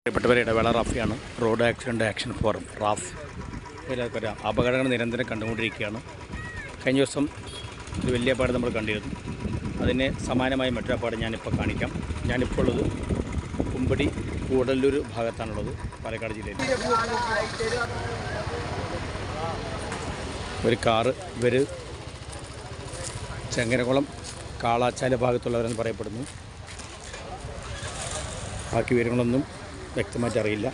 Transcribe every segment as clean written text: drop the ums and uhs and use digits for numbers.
പ്രിയപ്പെട്ടവരെ, ഇടവേള റാഫിയാണ്. റോഡ് ആക്സിഡൻറ്റ് ആക്ഷൻ ഫോറം റാഫ് ഒരു അപകടങ്ങൾ നിരന്തരം കണ്ടുകൊണ്ടിരിക്കുകയാണ്. കഴിഞ്ഞ ദിവസം ഒരു വലിയ അപകടം നമ്മൾ കണ്ടിരുന്നു. അതിന് സമാനമായ മറ്റൊരു അപകടം ഞാനിപ്പോൾ കാണിക്കാം. ഞാനിപ്പോൾ ഉള്ളത് കുമ്പടി കൂടല്ലൂർ ഭാഗത്താണുള്ളത്, പാലക്കാട് ജില്ലയിൽ. ഒരു കാറ് ഇവർ ചങ്ങരകുളം കാളാച്ചാല ഭാഗത്തുള്ളവരെന്ന് പറയപ്പെടുന്നു. ബാക്കി വിവരങ്ങളൊന്നും വ്യക്തമായിട്ട് അറിയില്ല.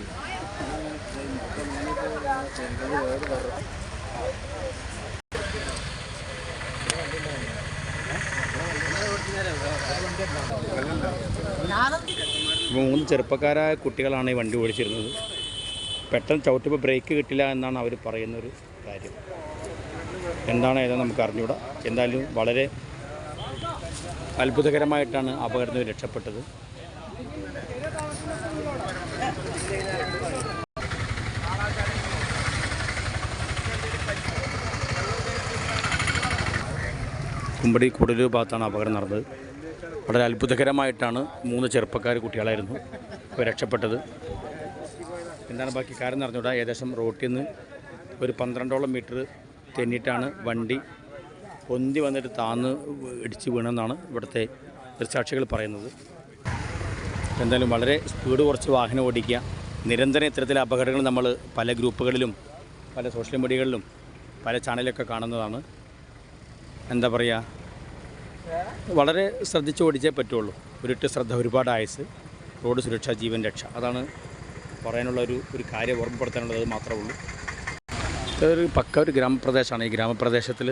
മൂന്ന് ചെറുപ്പക്കാരായ കുട്ടികളാണ് ഈ വണ്ടി ഓടിച്ചിരുന്നത്. പെട്ടെന്ന് ചവിട്ടുമ്പോൾ ബ്രേക്ക് കിട്ടില്ല എന്നാണ് അവർ പറയുന്നൊരു കാര്യം. എന്താണ് ഏതാ നമുക്ക് അറിഞ്ഞുകൂടാ. എന്തായാലും വളരെ അത്ഭുതകരമായിട്ടാണ് അപകടത്തിൽ രക്ഷപ്പെട്ടത്. കുമ്പടി കൂടല്ലൂർ ഭാഗത്താണ് അപകടം നടന്നത്. വളരെ അത്ഭുതകരമായിട്ടാണ് മൂന്ന് ചെറുപ്പക്കാർ കുട്ടികളായിരുന്നു അവർ രക്ഷപ്പെട്ടത്. എന്താണ് ബാക്കി കാര്യം അറിഞ്ഞൂടാ. ഏകദേശം റോട്ടിൽ നിന്ന് ഒരു 12ഓളം മീറ്റർ തെന്നിയിട്ടാണ് വണ്ടി പൊന്തി വന്നിട്ട് താന്ന് ഇടിച്ച് വീണെന്നാണ് ഇവിടുത്തെ ദൃക്സാക്ഷികൾ പറയുന്നത്. എന്തായാലും വളരെ സ്പീഡ് കുറച്ച് വാഹനം ഓടിക്കുക. നിരന്തരം ഇത്തരത്തിലെ അപകടങ്ങൾ നമ്മൾ പല ഗ്രൂപ്പുകളിലും പല സോഷ്യൽ മീഡിയകളിലും പല ചാനലിലൊക്കെ കാണുന്നതാണ്. എന്താ പറയുക, വളരെ ശ്രദ്ധിച്ച് ഓടിച്ചേ പറ്റുള്ളൂ. ഒരിട്ട് ശ്രദ്ധ ഒരുപാട് ആയുസ്. റോഡ് സുരക്ഷ ജീവൻ രക്ഷ, അതാണ് പറയാനുള്ള ഒരു കാര്യം ഓർമ്മപ്പെടുത്താനുള്ളത് മാത്രമേ ഉള്ളൂ. ഇതൊരു ഒരു ഗ്രാമപ്രദേശമാണ്. ഈ ഗ്രാമപ്രദേശത്തിൽ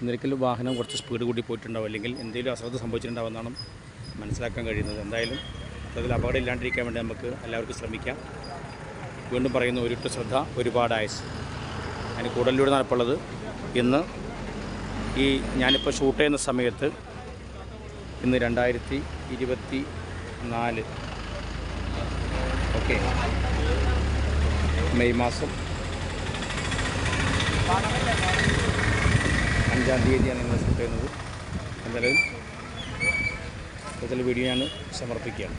ഒരിക്കലും വാഹനം കുറച്ച് സ്പീഡ് കൂടി പോയിട്ടുണ്ടാവും, അല്ലെങ്കിൽ എന്തെങ്കിലും അശ്രദ്ധ സംഭവിച്ചിട്ടുണ്ടാവുമെന്നാണ് മനസ്സിലാക്കാൻ കഴിയുന്നത്. എന്തായാലും അതിൽ അപകടം ഇല്ലാണ്ടിരിക്കാൻ വേണ്ടി നമുക്ക് എല്ലാവർക്കും ശ്രമിക്കാം. വീണ്ടും പറയുന്നു, ഒരിട്ട് ശ്രദ്ധ ഒരുപാട് ആയുസ്. അതിന് കൂടല്ലൂർ നടപ്പുള്ളത്. ഇന്ന് ഞാനിപ്പോൾ ഷൂട്ട് ചെയ്യുന്ന സമയത്ത് ഇന്ന് 2024 ഓക്കെ മെയ് മാസം 5-ാം തീയതിയാണ് നിങ്ങൾ ഷൂട്ട് ചെയ്യുന്നത്. എന്തായാലും ഇതിൽ വീഡിയോ ഞാൻ സമർപ്പിക്കുകയാണ്.